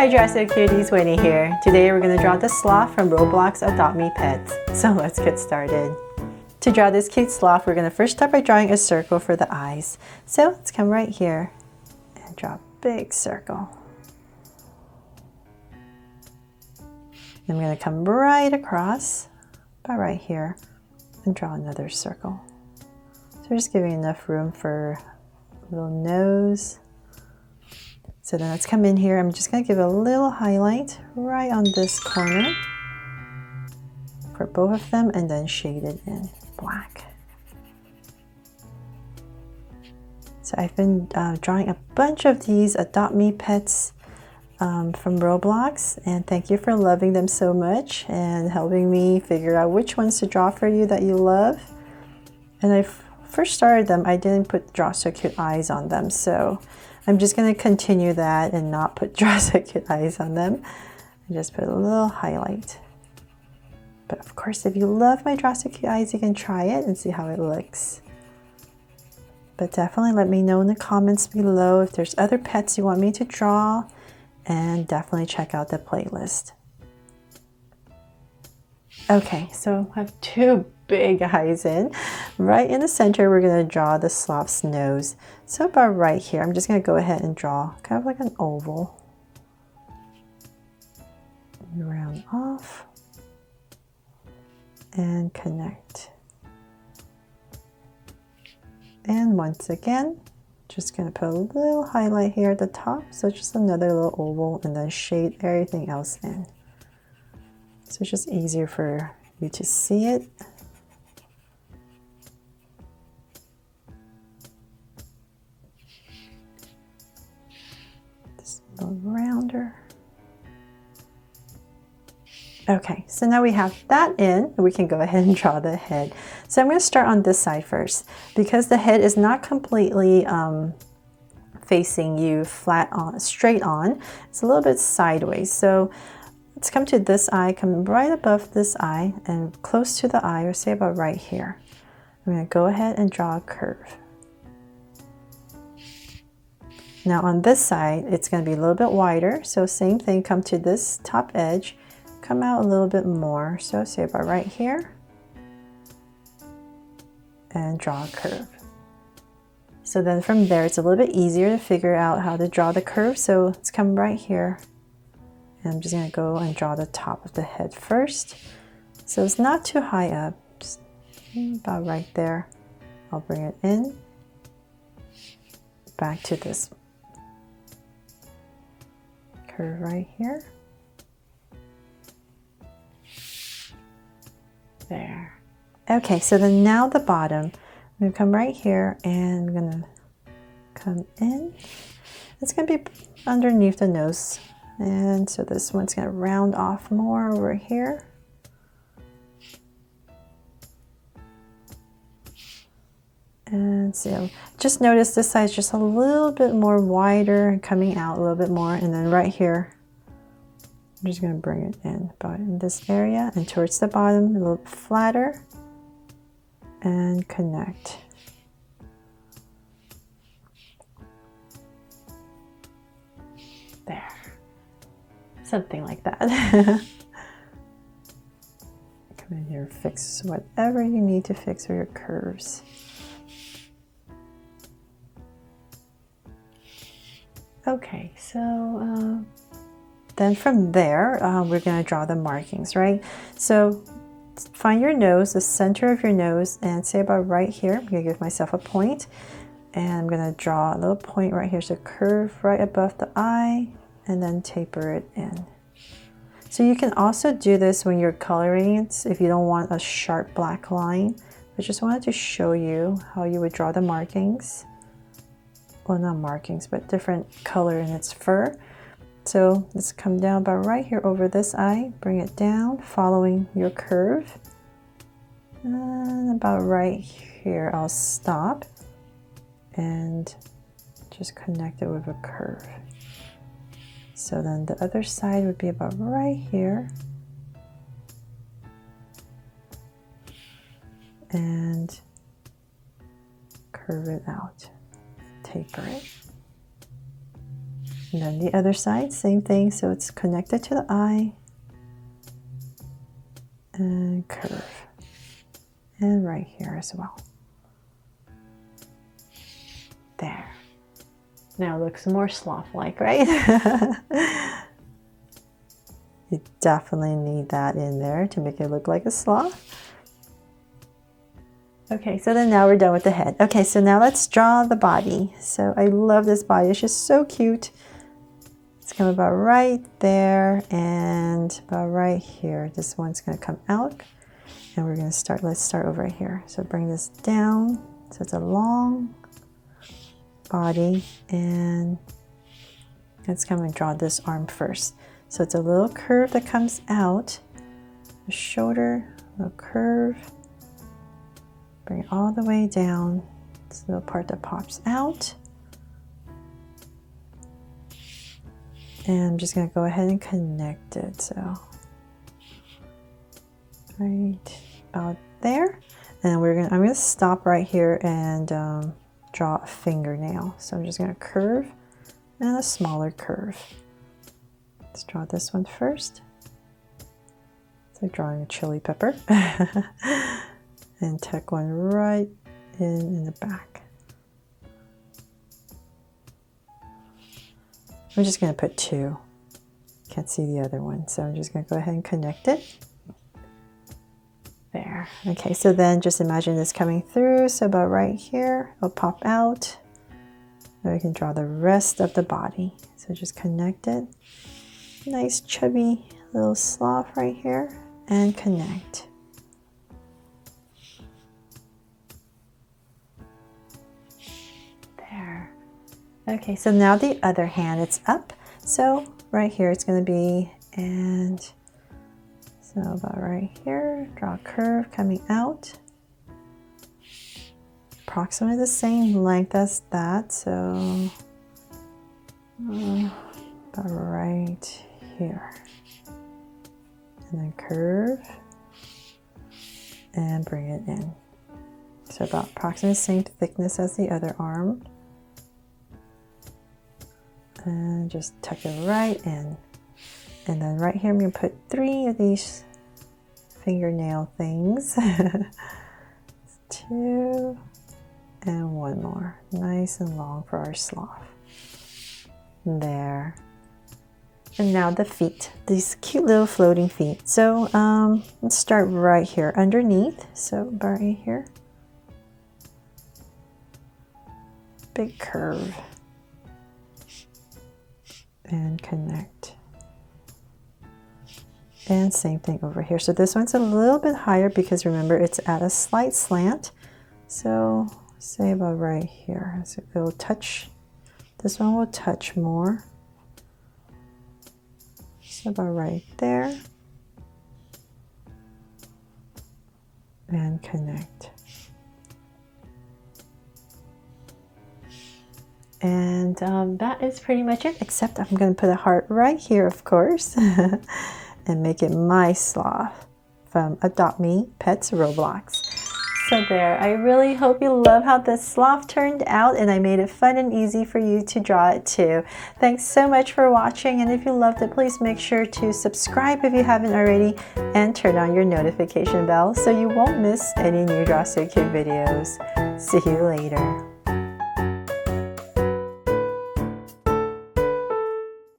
Hi Jurassic Cuties, Winnie here. Today we're going to draw the sloth from Roblox Adopt Me Pets. So let's get started. To draw this cute sloth, we're going to first start by drawing a circle for the eyes. So let's come right here and draw a big circle. I'm going to come right across, about right here, and draw another circle. So we're just giving enough room for a little nose. So then let's come in here. I'm just going to give a little highlight right on this corner for both of them and then shade it in black. So I've been drawing a bunch of these Adopt Me Pets from Roblox, and thank you for loving them so much and helping me figure out which ones to draw for you that you love. And I first started them, I didn't draw so cute eyes on them, so I'm just going to continue that and not draw so cute eyes on them. And just put a little highlight. But of course, if you love my draw so cute eyes, you can try it and see how it looks. But definitely let me know in the comments below if there's other pets you want me to draw, and definitely check out the playlist. Okay, so I have two big eyes in. Right in the center, we're going to draw the sloth's nose. So about right here, I'm just going to go ahead and draw kind of like an oval. Round off and connect. And once again, just going to put a little highlight here at the top. So just another little oval, and then shade everything else in. So it's just easier for you to see it. Just a little rounder. Okay, so now we have that in, we can go ahead and draw the head. So I'm going to start on this side first, because the head is not completely facing you straight on. It's a little bit sideways. So let's come to this eye, come right above this eye and close to the eye, or say about right here. I'm going to go ahead and draw a curve. Now on this side, it's going to be a little bit wider. So same thing, come to this top edge, come out a little bit more. So say about right here and draw a curve. So then from there, it's a little bit easier to figure out how to draw the curve. So let's come right here. And I'm just going to go and draw the top of the head first. So it's not too high up, just about right there. I'll bring it in, back to this curve right here. There. Okay, so then now the bottom. I'm going to come right here and I'm going to come in. It's going to be underneath the nose. And so this one's going to round off more over here. And so just notice this side's just a little bit more wider and coming out a little bit more. And then right here, I'm just going to bring it in about in this area and towards the bottom, a little bit flatter, and connect. There. Something like that. Come in here, fix whatever you need to fix for your curves. Okay, so then from there, we're going to draw the markings, right? So find your nose, the center of your nose, and say about right here. I'm going to give myself a point, and I'm going to draw a little point right here. So curve right above the eye, and then taper it in. So you can also do this when you're coloring it if you don't want a sharp black line. I just wanted to show you how you would draw the markings. Well, not markings, but different color in its fur. So let's come down about right here over this eye, bring it down, following your curve. And about right here, I'll stop and just connect it with a curve. So then the other side would be about right here. And curve it out, taper it. And then the other side, same thing, so it's connected to the eye. And curve. And right here as well. There. Now it looks more sloth-like, right? You definitely need that in there to make it look like a sloth. Okay, so then now we're done with the head. Okay, so now let's draw the body. So I love this body, it's just so cute. It's come about right there and about right here. This one's gonna come out and we're gonna start, let's start over here. So bring this down, so it's a long body and let's come and draw this arm first. So it's a little curve that comes out, the shoulder, a little curve. Bring it all the way down. This little part that pops out. And I'm just going to go ahead and connect it. So right about there. And I'm going to stop right here and draw a fingernail. So I'm just going to curve and a smaller curve. Let's draw this one first. It's like drawing a chili pepper. And tuck one right in the back. I'm just going to put two. Can't see the other one, so I'm just going to go ahead and connect it. There. Okay, so then just imagine this coming through. So about right here, it'll pop out. Now we can draw the rest of the body. So just connect it. Nice chubby little sloth right here, and connect. Okay, so now the other hand, it's up. So right here it's going to be, and so about right here, draw a curve coming out. Approximately the same length as that, so about right here. And then curve and bring it in. So about approximately the same thickness as the other arm. And just tuck it right in. And then right here I'm going to put 3 of these fingernail things. 2 and 1 more. Nice and long for our sloth. There. And now the feet, these cute little floating feet. So let's start right here underneath. So about right here. Big curve. And connect. And same thing over here. So this one's a little bit higher because remember it's at a slight slant. So say about right here. So it will touch, this one will touch more. So about right there. And connect. And that is pretty much it, except I'm going to put a heart right here, of course, and make it my sloth from Adopt Me Pets Roblox. So there, I really hope you love how this sloth turned out, and I made it fun and easy for you to draw it too. Thanks so much for watching, and if you loved it, please make sure to subscribe if you haven't already, and turn on your notification bell so you won't miss any new Draw So Cute videos. See you later.